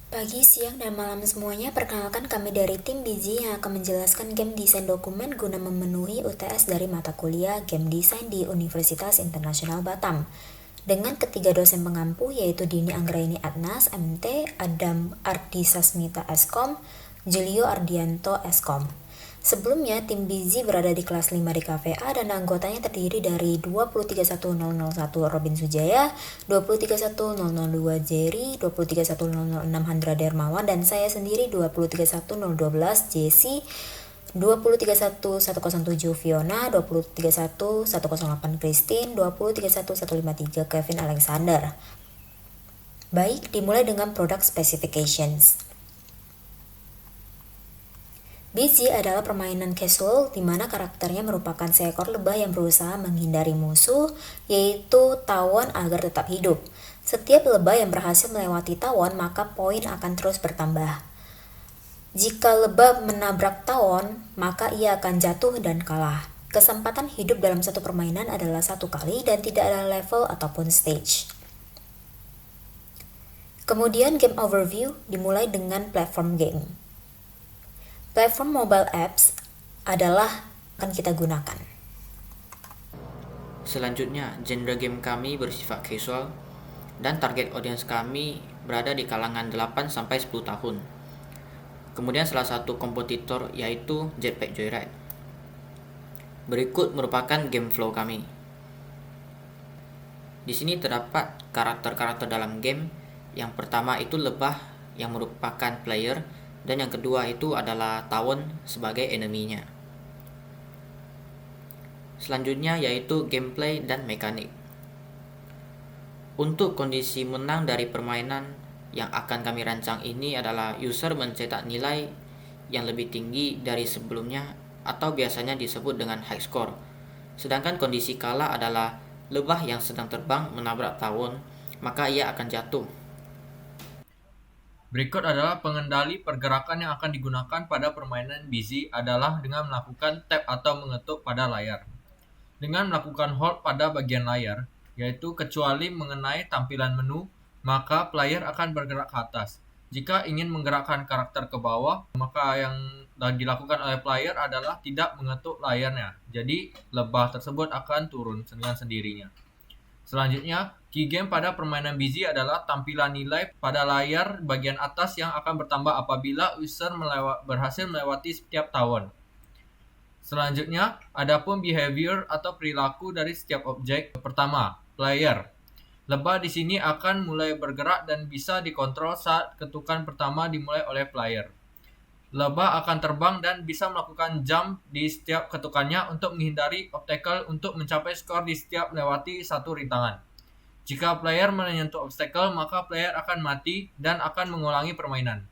Pagi, siang, dan malam semuanya, perkenalkan kami dari tim Biji yang akan menjelaskan game desain dokumen guna memenuhi UTS dari mata kuliah Game Design di Universitas Internasional Batam. Dengan ketiga dosen pengampu yaitu Dini Anggraini Adnas, MT, Adam Ardi Sasmita Eskom, Julio Ardianto Eskom. Sebelumnya, tim Bizi berada di kelas 5 di Cafe A dan anggotanya terdiri dari 2031001 Robin Sujaya, 2031002 Jerry, 2031006 Handra Dermawan, dan saya sendiri 2031012 Jesse, 2031107 Fiona, 2031108 Christine, 2031153 Kevin Alexander. Baik, dimulai dengan product specifications. Busy adalah permainan casual di mana karakternya merupakan seekor lebah yang berusaha menghindari musuh, yaitu tawon agar tetap hidup. Setiap lebah yang berhasil melewati tawon, maka poin akan terus bertambah. Jika lebah menabrak tawon, maka ia akan jatuh dan kalah. Kesempatan hidup dalam satu permainan adalah 1 kali dan tidak ada level ataupun stage. Kemudian game overview dimulai dengan platform game. Platform mobile apps adalah akan kita gunakan. Selanjutnya, genre game kami bersifat casual dan target audience kami berada di kalangan 8-10 tahun. Kemudian salah satu kompetitor yaitu Jetpack Joyride. Berikut merupakan game flow kami. Di sini terdapat karakter-karakter dalam game. Yang pertama itu lebah yang merupakan player dan yang kedua itu adalah tawon sebagai enemy-nya. Selanjutnya yaitu gameplay dan mekanik. Untuk kondisi menang dari permainan yang akan kami rancang ini adalah user mencetak nilai yang lebih tinggi dari sebelumnya atau biasanya disebut dengan high score. Sedangkan kondisi kalah adalah lebah yang sedang terbang menabrak tawon, maka ia akan jatuh. Berikut adalah pengendali pergerakan yang akan digunakan pada permainan Busy adalah dengan melakukan tap atau mengetuk pada layar. Dengan melakukan hold pada bagian layar, yaitu kecuali mengenai tampilan menu, maka player akan bergerak ke atas. Jika ingin menggerakkan karakter ke bawah, maka yang dilakukan oleh player adalah tidak mengetuk layarnya. Jadi, lebah tersebut akan turun dengan sendirinya. Selanjutnya, key game pada permainan Busy adalah tampilan nilai pada layar bagian atas yang akan bertambah apabila user berhasil melewati setiap tawon. Selanjutnya, adapun behavior atau perilaku dari setiap objek. Pertama, player. Lebah di sini akan mulai bergerak dan bisa dikontrol saat ketukan pertama dimulai oleh player. Lebah akan terbang dan bisa melakukan jump di setiap ketukannya untuk menghindari obstacle untuk mencapai skor di setiap melewati satu rintangan. Jika player menyentuh obstacle, maka player akan mati dan akan mengulangi permainan.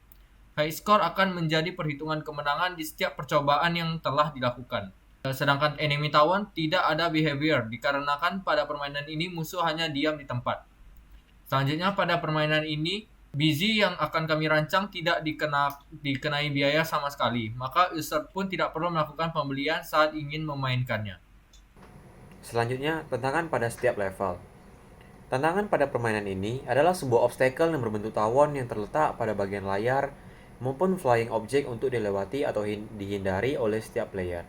High score akan menjadi perhitungan kemenangan di setiap percobaan yang telah dilakukan. Sedangkan enemy tawon tidak ada behavior dikarenakan pada permainan ini musuh hanya diam di tempat. Selanjutnya pada permainan ini, Busy yang akan kami rancang tidak dikenai biaya sama sekali, maka user pun tidak perlu melakukan pembelian saat ingin memainkannya. Selanjutnya, tantangan pada setiap level. Tantangan pada permainan ini adalah sebuah obstacle yang berbentuk tawon yang terletak pada bagian layar maupun flying object untuk dilewati atau dihindari oleh setiap player.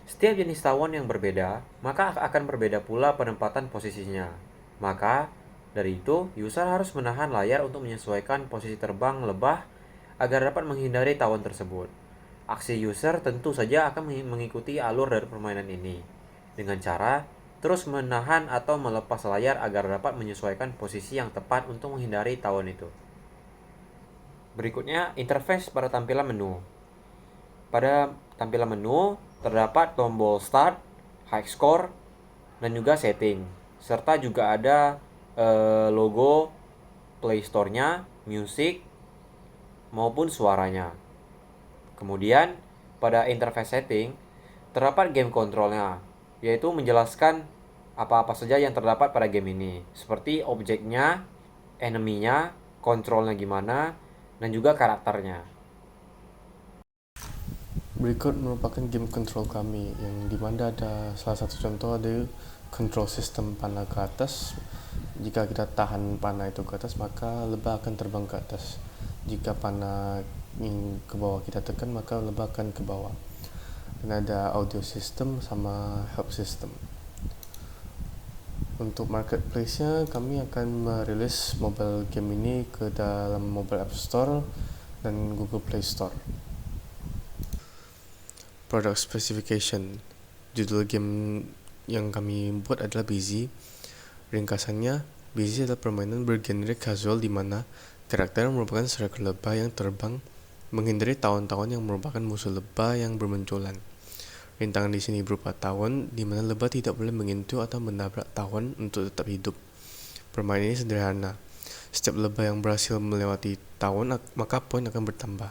Setiap jenis tawon yang berbeda, maka akan berbeda pula penempatan posisinya. Maka, dari itu, user harus menahan layar untuk menyesuaikan posisi terbang lebah agar dapat menghindari tawon tersebut. Aksi user tentu saja akan mengikuti alur dari permainan ini, dengan cara terus menahan atau melepas layar agar dapat menyesuaikan posisi yang tepat untuk menghindari tawon itu. Berikutnya, interface pada tampilan menu. Pada tampilan menu, terdapat tombol Start, High Score, dan juga Setting. Serta juga ada logo Play Store-nya, Music, maupun suaranya. Kemudian, pada interface setting, terdapat game control-nya, yaitu menjelaskan apa-apa saja yang terdapat pada game ini, seperti objeknya, enemy-nya, kontrolnya gimana, dan juga karakternya. Berikut merupakan game control kami yang dimana ada salah satu contoh ada control system panah ke atas. Jika kita tahan panah itu ke atas, maka lebah akan terbang ke atas. Jika panah yang ke bawah kita tekan, maka lebah akan ke bawah. Dan ada audio system sama help system. Untuk marketplace-nya, kami akan merilis mobile game ini ke dalam Mobile App Store dan Google Play Store. Product specification. Judul game yang kami buat adalah Busy. Ringkasannya, Busy adalah permainan bergenre casual di mana karakter merupakan seekor lebah yang terbang menghindari tawon-tawon yang merupakan musuh lebah yang bermunculan. Rintangan di sini berupa tawon, di mana lebah tidak boleh mengintu atau menabrak tawon untuk tetap hidup. Permainan ini sederhana. Setiap lebah yang berhasil melewati tawon, maka poin akan bertambah.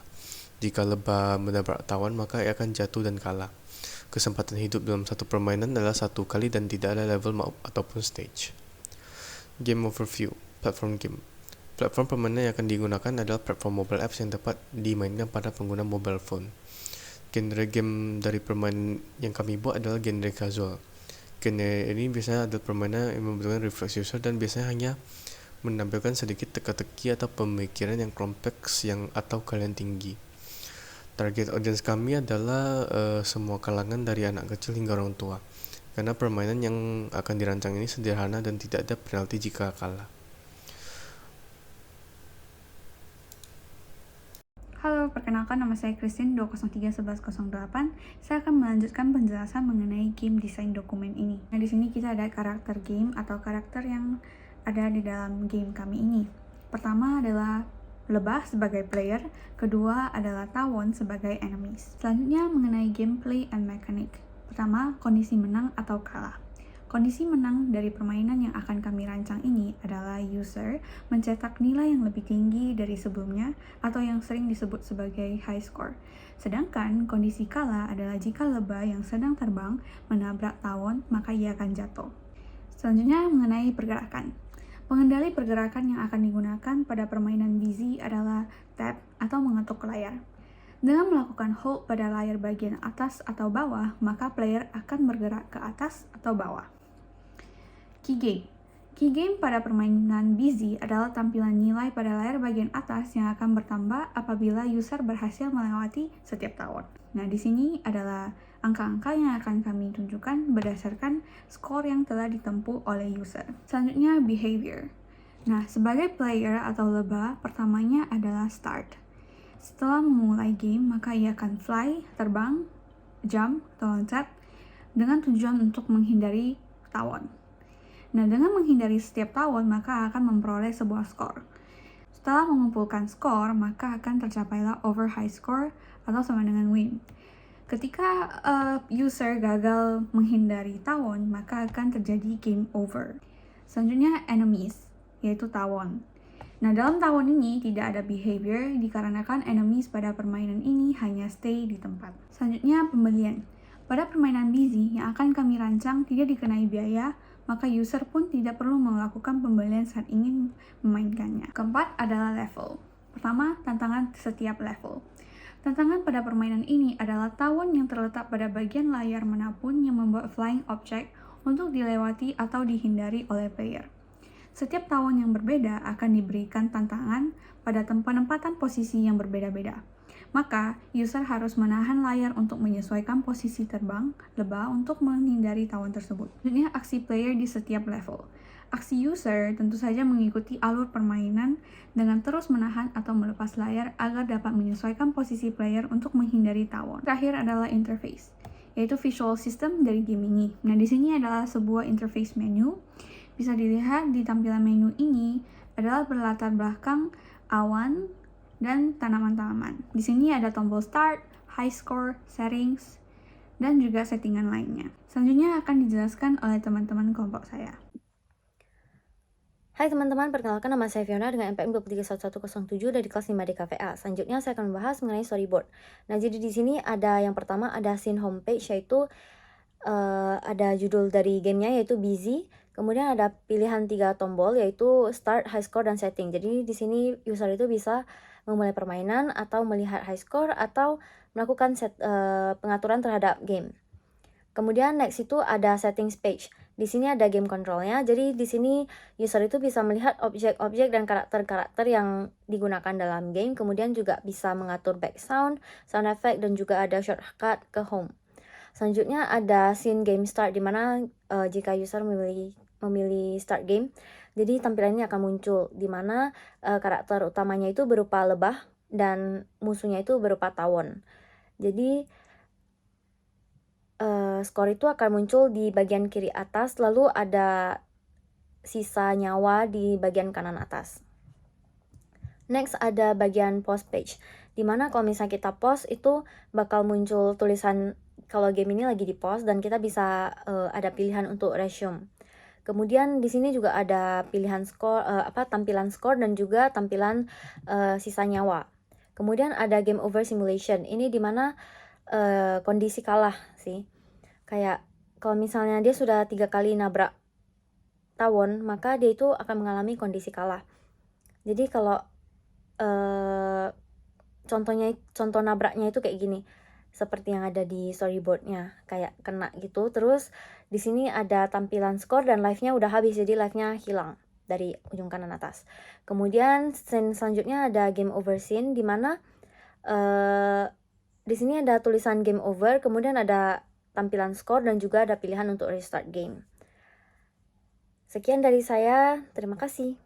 Jika lebah menabrak tawon, maka ia akan jatuh dan kalah. Kesempatan hidup dalam satu permainan adalah 1 kali dan tidak ada level ataupun stage. Game overview. Platform game. Platform permainan yang akan digunakan adalah platform mobile apps yang dapat dimainkan pada pengguna mobile phone. Genre game dari permainan yang kami buat adalah genre casual. Genre ini biasanya adalah permainan yang membutuhkan refleks user dan biasanya hanya menampilkan sedikit teka-teki atau pemikiran yang kompleks atau kalian tinggi. Target audience kami adalah semua kalangan dari anak kecil hingga orang tua. Karena permainan yang akan dirancang ini sederhana dan tidak ada penalti jika kalah. Halo, perkenalkan nama saya Christine 2031108. Saya akan melanjutkan penjelasan mengenai game desain dokumen ini. Nah, di sini kita ada karakter game atau karakter yang ada di dalam game kami ini. Pertama adalah lebah sebagai player, kedua adalah tawon sebagai enemies. Selanjutnya mengenai gameplay and mechanic. Pertama, kondisi menang atau kalah. Kondisi menang dari permainan yang akan kami rancang ini adalah user mencetak nilai yang lebih tinggi dari sebelumnya atau yang sering disebut sebagai high score. Sedangkan kondisi kalah adalah jika lebah yang sedang terbang menabrak tawon, maka ia akan jatuh. Selanjutnya mengenai pergerakan. Pengendali pergerakan yang akan digunakan pada permainan Busy adalah tab atau mengetuk layar. Dengan melakukan hold pada layar bagian atas atau bawah, maka player akan bergerak ke atas atau bawah. Key game. Key game pada permainan Busy adalah tampilan nilai pada layar bagian atas yang akan bertambah apabila user berhasil melewati setiap tawon. Nah, di sini adalah angka-angka yang akan kami tunjukkan berdasarkan skor yang telah ditempuh oleh user. Selanjutnya, behavior. Nah, sebagai player atau lebah, pertamanya adalah start. Setelah memulai game, maka ia akan fly, terbang, jump, atau loncat dengan tujuan untuk menghindari tawon. Nah, dengan menghindari setiap tawon, maka akan memperoleh sebuah skor. Setelah mengumpulkan skor, maka akan tercapailah over high score atau sama dengan win. Ketika user gagal menghindari tawon, maka akan terjadi game over. Selanjutnya, enemies, yaitu tawon. Nah, dalam tawon ini tidak ada behavior dikarenakan enemies pada permainan ini hanya stay di tempat. Selanjutnya, pembelian. Pada permainan Busy yang akan kami rancang tidak dikenai biaya, maka user pun tidak perlu melakukan pembelian saat ingin memainkannya. Keempat adalah level. Pertama, tantangan setiap level. Tantangan pada permainan ini adalah tawon yang terletak pada bagian layar manapun yang membuat flying object untuk dilewati atau dihindari oleh player. Setiap tawon yang berbeda akan diberikan tantangan pada penempatan posisi yang berbeda-beda. Maka, user harus menahan layar untuk menyesuaikan posisi terbang lebah untuk menghindari tawon tersebut. Selanjutnya, aksi player di setiap level. Aksi user tentu saja mengikuti alur permainan dengan terus menahan atau melepas layar agar dapat menyesuaikan posisi player untuk menghindari tawon. Terakhir adalah interface, yaitu visual system dari game ini. Nah, di sini adalah sebuah interface menu. Bisa dilihat di tampilan menu ini adalah berlatar belakang awan dan tanaman-tanaman. Di sini ada tombol start, high score, settings, dan juga settingan lainnya. Selanjutnya akan dijelaskan oleh teman-teman kelompok saya. Hai teman-teman, perkenalkan nama saya Fiona dengan NPM 231107 dari kelas 5 DKVA. Selanjutnya saya akan membahas mengenai storyboard. Nah, jadi di sini ada yang pertama ada scene homepage, yaitu ada judul dari gamenya yaitu Busy. Kemudian ada pilihan 3 tombol yaitu start, high score, dan setting. Jadi di sini user itu bisa memulai permainan atau melihat high score atau melakukan pengaturan terhadap game. Kemudian next itu ada settings page. Di sini ada game controlnya, jadi di sini user itu bisa melihat objek-objek dan karakter-karakter yang digunakan dalam game, kemudian juga bisa mengatur background, sound effect, dan juga ada shortcut ke home. Selanjutnya ada scene game start, dimana jika user memilih start game, jadi tampilan ini akan muncul, dimana karakter utamanya itu berupa lebah dan musuhnya itu berupa tawon. Jadi skor itu akan muncul di bagian kiri atas, lalu ada sisa nyawa di bagian kanan atas. Next ada bagian pause page, dimana kalau misalnya kita pause itu bakal muncul tulisan kalau game ini lagi di pause dan kita bisa ada pilihan untuk resume. Kemudian di sini juga ada pilihan skor, tampilan skor dan juga tampilan sisa nyawa. Kemudian ada game over simulation, ini dimana kondisi kalah sih. Kayak kalau misalnya dia sudah 3 kali nabrak tawon, maka dia itu akan mengalami kondisi kalah. Jadi kalau contoh nabraknya itu kayak gini, seperti yang ada di storyboardnya, kayak kena gitu. Terus di sini ada tampilan skor dan live-nya udah habis, jadi live-nya hilang dari ujung kanan atas. Kemudian scene selanjutnya ada game over scene, dimana di sini ada tulisan game over, kemudian ada tampilan skor dan juga ada pilihan untuk restart game. Sekian dari saya, terima kasih.